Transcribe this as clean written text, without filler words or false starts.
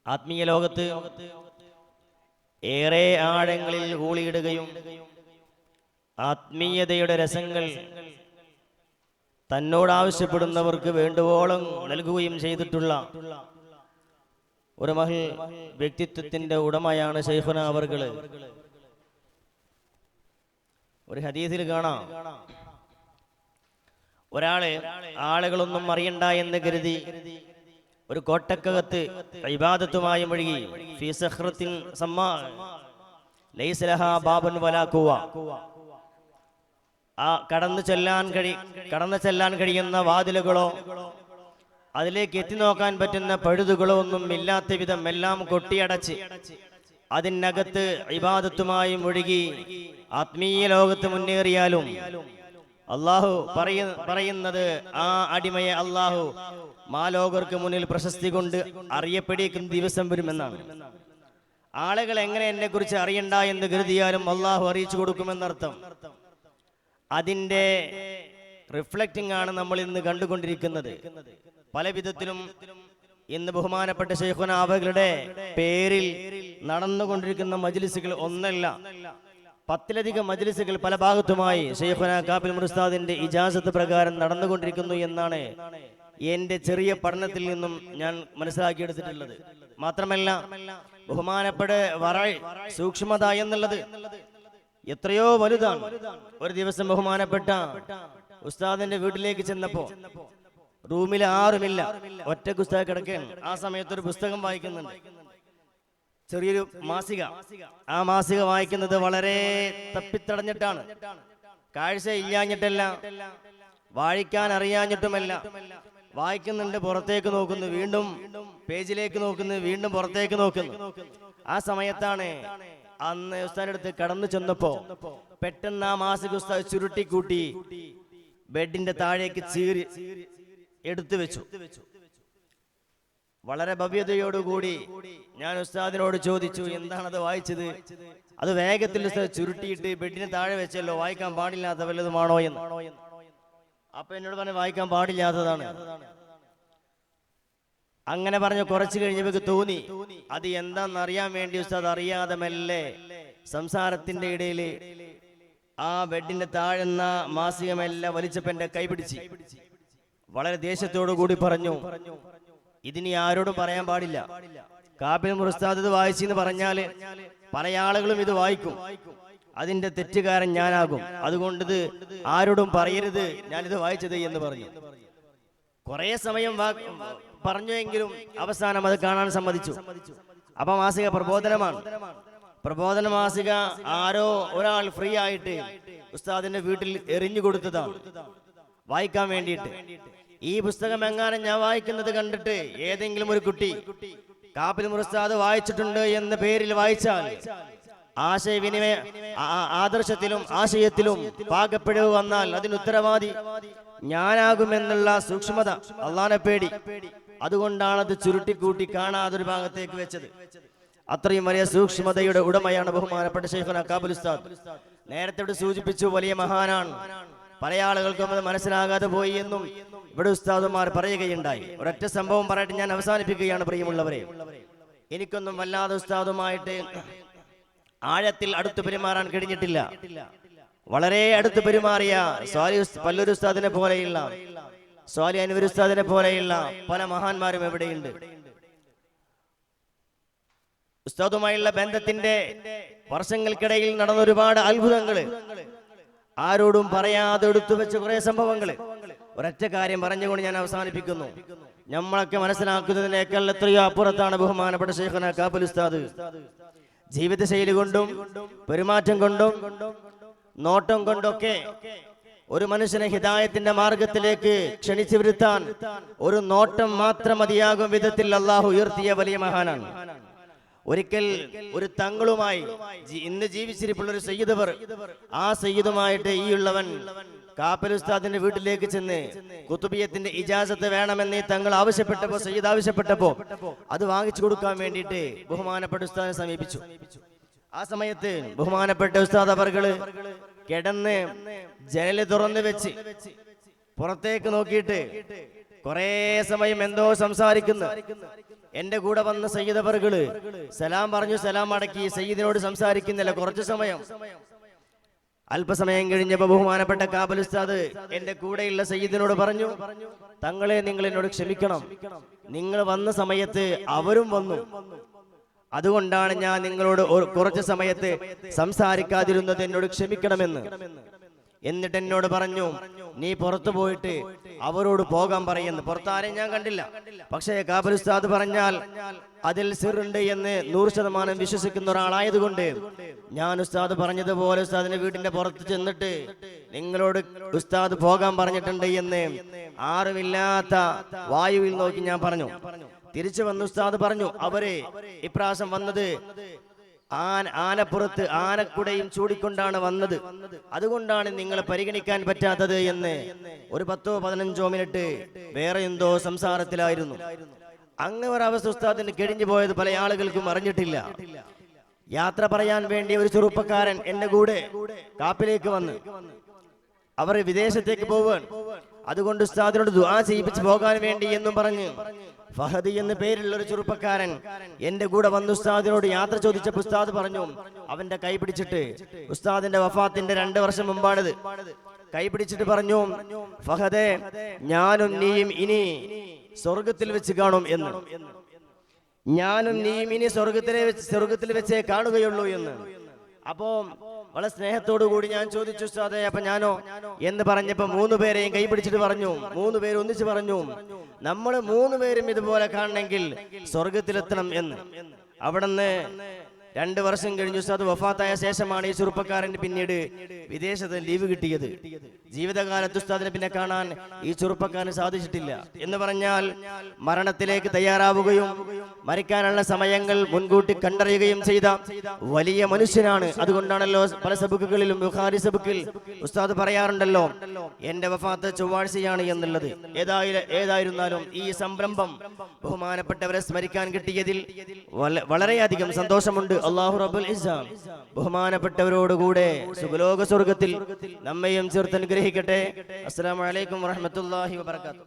ആത്മീയ ലോകത്ത് ഏറെ ആഴങ്ങളിൽ ഊളിയിടുകയും ആത്മീയതയുടെ രസങ്ങൾ തന്നോടാവശ്യപ്പെടുന്നവർക്ക് വേണ്ടുവോളം നൽകുകയും ചെയ്തിട്ടുള്ള ഒരു മഹൽ വ്യക്തിത്വത്തിന്റെ ഉടമയാണ് ശൈഖുന അവർകള്. ഒരു ഹദീസിൽ കാണാം, ഒരാള് ആളുകളൊന്നും അറിയണ്ട എന്ന് കരുതി ഒരു കോട്ടക്കകത്ത് ഇബാദത്തുമായി മുഴുകി ഫീ സഖ്റത്തിൻ സമ്മാ ലൈസ ലഹാ ബാബുൻ വലാ ഖുവ, ആ കടന്നു ചെല്ലാൻ കഴിയുന്ന വാതിലുകളോ അതിലേക്ക് എത്തി നോക്കാൻ പറ്റുന്ന പഴുതുകളോ ഒന്നും ഇല്ലാത്ത വിധം എല്ലാം കൊട്ടിയടച്ച് അതിനകത്ത് ഇബാദത്തുമായി മുഴുകി ആത്മീയ ലോകത്ത് മുന്നേറിയാലും അള്ളാഹു പറയുന്നത് ആ അടിമയെ അള്ളാഹു മാലോകർക്ക് മുന്നിൽ പ്രശസ്തി കൊണ്ട് അറിയപ്പെടിക്കുന്ന ദിവസം വരുമെന്നാണ്. ആളുകൾ എങ്ങനെ എന്നെ കുറിച്ച് അറിയണ്ട എന്ന് കരുതിയാലും അള്ളാഹു അറിയിച്ചു കൊടുക്കുമെന്നർത്ഥം. അതിന്റെ റിഫ്ലക്റ്റിംഗ് ആണ് നമ്മൾ ഇന്ന് കണ്ടുകൊണ്ടിരിക്കുന്നത്. പല വിധത്തിലും ഇന്ന് ബഹുമാനപ്പെട്ട ശൈഖുന അവകളുടെ പേരിൽ നടന്നുകൊണ്ടിരിക്കുന്ന മജ്ലിസുകൾ ഒന്നല്ല, 10ലധികം മജ്ലിസുകൾ പല ഭാഗത്തുമായി ശൈഖുന കാപ്പിൽ ഉസ്താദിന്റെ ഇജാസത്ത് പ്രകാരം നടന്നുകൊണ്ടിരിക്കുന്നു എന്നാണ് എന്റെ ചെറിയ പഠനത്തിൽ നിന്നും ഞാൻ മനസ്സിലാക്കിയെടുത്തിട്ടുള്ളത്. മാത്രമല്ല, ബഹുമാനപ്പെട്ട സൂക്ഷ്മത എന്നുള്ളത് എത്രയോ വലുതാണ്. ഒരു ദിവസം ബഹുമാനപ്പെട്ട ഉസ്താദിന്റെ വീട്ടിലേക്ക് ചെന്നപ്പോ റൂമിൽ ആരുമില്ല, ഒറ്റ ഉസ്താദ് കിടക്കുകയാണ്. ആ സമയത്ത് ഒരു പുസ്തകം വായിക്കുന്നുണ്ട്, ചെറിയൊരു മാസിക. ആ മാസിക വായിക്കുന്നത് വളരെ തപ്പിത്തടഞ്ഞിട്ടാണ്, കാഴ്ച ഇല്ലാഞ്ഞിട്ടല്ല, വായിക്കാൻ അറിയാഞ്ഞിട്ടുമല്ല. വായിക്കുന്നുണ്ട്, പുറത്തേക്ക് നോക്കുന്നു, വീണ്ടും പേജിലേക്ക് നോക്കുന്നു, വീണ്ടും പുറത്തേക്ക് നോക്കുന്നു. ആ സമയത്താണ് അന്ന് ഉസ്താദിന്റെ അടുത്ത് കടന്നു ചെന്നപ്പോ പെട്ടെന്ന് ആ മാസിക ഉസ്താദ് ചുരുട്ടിക്കൂട്ടി ബെഡിന്റെ താഴേക്ക് ചീറി എടുത്തു വെച്ചു. വളരെ ഭവ്യതയോടുകൂടി ഞാൻ ഉസ്താദിനോട് ചോദിച്ചു, എന്താണത് വായിച്ചത്? അത് വേഗത്തിൽ ഉസ്താദ് ചുരുട്ടിയിട്ട് ബെഡിന് താഴെ വെച്ചല്ലോ, വായിക്കാൻ പാടില്ലാത്ത വല്ലതുമാണോ എന്ന്. അപ്പൊ എന്നോട് പറഞ്ഞു, വായിക്കാൻ പാടില്ലാത്തതാണ്. അങ്ങനെ പറഞ്ഞു കുറച്ചു കഴിഞ്ഞപ്പോൾ തോന്നി അത് എന്താണെന്ന് അറിയാൻ വേണ്ടി ഉസ്താദ് അറിയാതെ മെല്ലെ സംസാരത്തിന്റെ ഇടയിൽ ആ ബെഡിന്റെ താഴെന്ന മാസികമെല്ലാം വലിച്ചപ്പോ എന്റെ കൈ പിടിച്ച് വളരെ ദേഷ്യത്തോടു കൂടി പറഞ്ഞു, ഇതിനി ആരോടും പറയാൻ പാടില്ല. കാപ്പിൽ ഉസ്താദ് ഇത് വായിച്ചെന്ന് പറഞ്ഞാല് പല ആളുകളും ഇത് വായിക്കും, അതിന്റെ തെറ്റുകാരൻ ഞാനാകും. അതുകൊണ്ട് ഇത് ആരോടും പറയരുത്, ഞാനിത് വായിച്ചത് എന്ന് പറഞ്ഞു. കുറെ സമയം പറഞ്ഞുവെങ്കിലും അവസാനം അത് കാണാൻ സമ്മതിച്ചു. അപ്പൊ മാസിക പ്രബോധനമാണ്. പ്രബോധന മാസിക ആരോ ഒരാൾ ഫ്രീ ആയിട്ട് ഉസ്താദിന്റെ വീട്ടിൽ എറിഞ്ഞു കൊടുത്തതാണ് വായിക്കാൻ വേണ്ടിയിട്ട്. ഈ പുസ്തകം എങ്ങാനും ഞാൻ വായിക്കുന്നത് കണ്ടിട്ട് ഏതെങ്കിലും ഒരു കുട്ടി കാപ്പിൽ ഉസ്താദ് വായിച്ചിട്ടുണ്ട് എന്ന പേരിൽ വായിച്ചാൽ ആശയവിനിമയ ആദർശത്തിലും ആശയത്തിലും പാകപ്പിഴവ് വന്നാൽ അതിന് ഉത്തരവാദി ഞാനാകുമെന്നുള്ള സൂക്ഷ്മത, അള്ളാനെ പേടി, അതുകൊണ്ടാണ് അത് ചുരുട്ടിക്കൂട്ടി കാണാതൊരു ഭാഗത്തേക്ക് വെച്ചത്. അത്രയും വലിയ സൂക്ഷ്മതയുടെ ഉടമയാണ് ബഹുമാനപ്പെട്ട ശൈഖുന കാപ്പിൽ ഉസ്താദ്. നേരത്തെ ഇവിടെ സൂചിപ്പിച്ചു, വലിയ മഹാനാണ്. പല ആളുകൾക്കും അത് മനസ്സിലാകാതെ പോയി എന്നും ഇവിടെ ഉസ്താദുമാർ പറയുകയുണ്ടായി. ഒരൊറ്റ സംഭവം പറയട്ടെ, ഞാൻ അവസാനിപ്പിക്കുകയാണ്. പ്രിയമുള്ളവരെ, എനിക്കൊന്നും വല്ലാതെ ഉസ്താദുമായിട്ട് ആഴത്തിൽ അടുത്ത് പെരുമാറാൻ കഴിഞ്ഞിട്ടില്ല. വളരെ അടുത്ത് പെരുമാറിയ പല്ലൂർ ഉസ്താദിനെ പോലെയുള്ള, സ്വാലി അൻവർ ഉസ്താദിനെ പോലെയുള്ള പല മഹാന്മാരും എവിടെയുണ്ട്. ഉസ്താദുമായുള്ള ബന്ധത്തിന്റെ വർഷങ്ങൾക്കിടയിൽ നടന്ന ഒരുപാട് അത്ഭുതങ്ങള്, ആരോടും പറയാതെ എടുത്തു വെച്ച കുറെ സംഭവങ്ങള്. ഒരൊറ്റ കാര്യം പറഞ്ഞുകൊണ്ട് ഞാൻ അവസാനിപ്പിക്കുന്നു. നമ്മളൊക്കെ മനസ്സിലാക്കുന്നതിനേക്കാൾ എത്രയോ അപ്പുറത്താണ് ബഹുമാനപ്പെട്ട ശൈഖുന കാപ്പിൽ ഉസ്താദ്. ജീവിതശൈലി കൊണ്ടും പെരുമാറ്റം കൊണ്ടും നോട്ടം കൊണ്ടൊക്കെ ഒരു മനുഷ്യനെ ഹിദായത്തിന്റെ മാർഗത്തിലേക്ക് ക്ഷണിച്ചു വരുത്താൻ ഒരു നോട്ടം മാത്രം മതിയാകും വിധത്തിൽ അള്ളാഹു ഉയർത്തിയ വലിയ മഹാനാണ്. ഒരിക്കൽ ഒരു തങ്ങളുമായി ഇന്ന് ജീവിച്ചിരിപ്പുള്ള ഒരു സയ്യിദവർ, ആ സയ്യിദുമായിട്ട് ഈ ഉള്ളവൻ കാപ്പിൽ ഉസ്താദിന്റെ വീട്ടിലേക്ക് ചെന്ന് കുത്തുബിയത്തിന്റെ ഇജാസത്ത് വേണമെന്ന് തങ്ങൾ ആവശ്യപ്പെട്ടപ്പോ, സയ്യിദ് ആവശ്യപ്പെട്ടപ്പോ അത് വാങ്ങിച്ചു കൊടുക്കാൻ വേണ്ടിയിട്ട് ബഹുമാനപ്പെട്ട ഉസ്താദിനെ സമീപിച്ചു. ആ സമയത്ത് ബഹുമാനപ്പെട്ട ഉസ്താദ് അവർകള് കിടന്ന് ജനല് തുറന്നു വെച്ച് പുറത്തേക്ക് നോക്കിയിട്ട് കുറെ സമയം എന്തോ സംസാരിക്കുന്നു. എന്റെ കൂടെ വന്ന സയ്യിദ് അവർകള് സലാം പറഞ്ഞു, സലാം അടക്കി. സയ്യിദിനോട് സംസാരിക്കുന്നില്ല. കുറച്ചു സമയം, അല്പസമയം കഴിഞ്ഞപ്പോ ബഹുമാനപ്പെട്ട കാബൽ ഉസ്താദ് എന്റെ കൂടെയുള്ള സയ്യിദിനോട് പറഞ്ഞു, തങ്ങളെ നിങ്ങൾ എന്നോട് ക്ഷമിക്കണം, നിങ്ങൾ വന്ന സമയത്ത് അവരും വന്നു, അതുകൊണ്ടാണ് ഞാൻ നിങ്ങളോട് കുറച്ച് സമയത്ത് സംസാരിക്കാതിരുന്നത്, എന്നോട് ക്ഷമിക്കണമെന്ന്. എന്നിട്ട് എന്നോട് പറഞ്ഞു, നീ പുറത്തു പോയിട്ട് അവരോട് പോകാൻ പറയുന്നു. പുറത്താരെയും ഞാൻ കണ്ടില്ല, പക്ഷേ കാബൽ ഉസ്താദ് പറഞ്ഞാൽ അതിൽ സിറുണ്ട് എന്ന് 100% വിശ്വസിക്കുന്ന ഒരാളായതുകൊണ്ട് ഞാൻ ഉസ്താദ് പറഞ്ഞതുപോലെ ഉസ്താദിന്റെ വീടിന്റെ പുറത്ത് ചെന്നിട്ട് നിങ്ങളോട് ഉസ്താദ് പോകാൻ പറഞ്ഞിട്ടുണ്ട് എന്ന് ആരുമില്ലാത്ത വായുവിൽ നോക്കി ഞാൻ പറഞ്ഞു. തിരിച്ചു വന്ന് ഉസ്താദ് പറഞ്ഞു, അവര് ഇപ്രാവശ്യം വന്നത് ആനപ്പുറത്ത് ആനക്കുടയും ചൂടിക്കൊണ്ടാണ് വന്നത്, അതുകൊണ്ടാണ് നിങ്ങളെ പരിഗണിക്കാൻ പറ്റാത്തത് എന്ന്. ഒരു 10-15 മിനിറ്റ് വേറെ എന്തോ സംസാരത്തിലായിരുന്നു. അങ്ങനെ ഒരവസ്ഥ ഉസ്താദിന് കഴിഞ്ഞു പോയത് പല ആളുകൾക്കും അറിഞ്ഞിട്ടില്ല. യാത്ര പറയാൻ വേണ്ടി ഒരു ചെറുപ്പക്കാരൻ എന്റെ കൂടെ കാപ്പിലേക്ക് വന്ന്, അവർ വിദേശത്തേക്ക് പോവാൻ, അതുകൊണ്ട് ഉസ്താദിനോട് ദുആ ചെയ്യിപ്പിച്ച് പോകാൻ വേണ്ടി എന്നും പറഞ്ഞ് ഫഹദ് എന്ന് പേരുള്ള ഒരു ചെറുപ്പക്കാരൻ എന്റെ കൂടെ വന്ന് ഉസ്താദിനോട് യാത്ര ചോദിച്ചപ്പോൾ ഉസ്താദ് പറഞ്ഞു, അവന്റെ കൈ പിടിച്ചിട്ട്, ഉസ്താദിന്റെ വഫാത്തിന്റെ 2 വർഷം മുമ്പാണിത്, കൈ പിടിച്ചിട്ട് പറഞ്ഞു, ഫഹദേ, ഞാനും നീയും ഇനി സ്വർഗത്തിൽ വെച്ച് കാണും എന്ന്, ഞാനും നീയും ഇനി സ്വർഗത്തിൽ വെച്ചേ കാണുകയുള്ളൂ എന്ന്. അപ്പോ വളരെ സ്നേഹത്തോടു കൂടി ഞാൻ ചോദിച്ചു, ഉസ്താദേ അപ്പൊ ഞാനോ എന്ന് പറഞ്ഞപ്പോ 3 പേരെയും കൈ പിടിച്ചിട്ട് പറഞ്ഞു, 3 പേര് ഒന്നിച്ച് പറഞ്ഞു, നമ്മൾ 3 പേരും ഇതുപോലെ കാണണമെങ്കിൽ സ്വർഗത്തിലെത്തണം എന്ന്. അവിടുന്ന് 2 വർഷം കഴിഞ്ഞു ഉസ്താദ് വഫാത്തായ ശേഷമാണ് ഈ ചെറുപ്പക്കാരന് പിന്നീട് വിദേശത്ത് ലീവ് കിട്ടിയത്. ജീവിതകാലത്ത് ഉസ്താദിനെ പിന്നെ കാണാൻ ഈ ചെറുപ്പക്കാരന് സാധിച്ചിട്ടില്ല. എന്ന് പറഞ്ഞാൽ മരണത്തിലേക്ക് തയ്യാറാവുകയും മരിക്കാനുള്ള സമയങ്ങൾ മുൻകൂട്ടി കണ്ടറിയുകയും ചെയ്ത വലിയ മനുഷ്യനാണ്. അതുകൊണ്ടാണല്ലോ പല സബുക്കുകളിലും ബുഖാരി സബുക്കിൽ ഉസ്താദ് പറയാറുണ്ടല്ലോ, എന്റെ വഫാത്ത് ചൊവ്വാഴ്ചയാണ് എന്നുള്ളത്. ഏതായിരുന്നാലും ഈ സംരംഭം ബഹുമാനപ്പെട്ടവരെ സ്മരിക്കാൻ കിട്ടിയതിൽ വളരെയധികം സന്തോഷമുണ്ട്. അല്ലാഹു റബ്ബുൽ ഇസ്സ ബഹുമാനപ്പെട്ടവരോടുകൂടെ സുഖലോക സ്വർഗത്തിൽ നമ്മയും ചേർത്ത് അനുഗ്രഹിക്കട്ടെ. അസ്സലാമു അലൈക്കും വറഹ്മത്തുള്ളാഹി വബറകാതുഹു.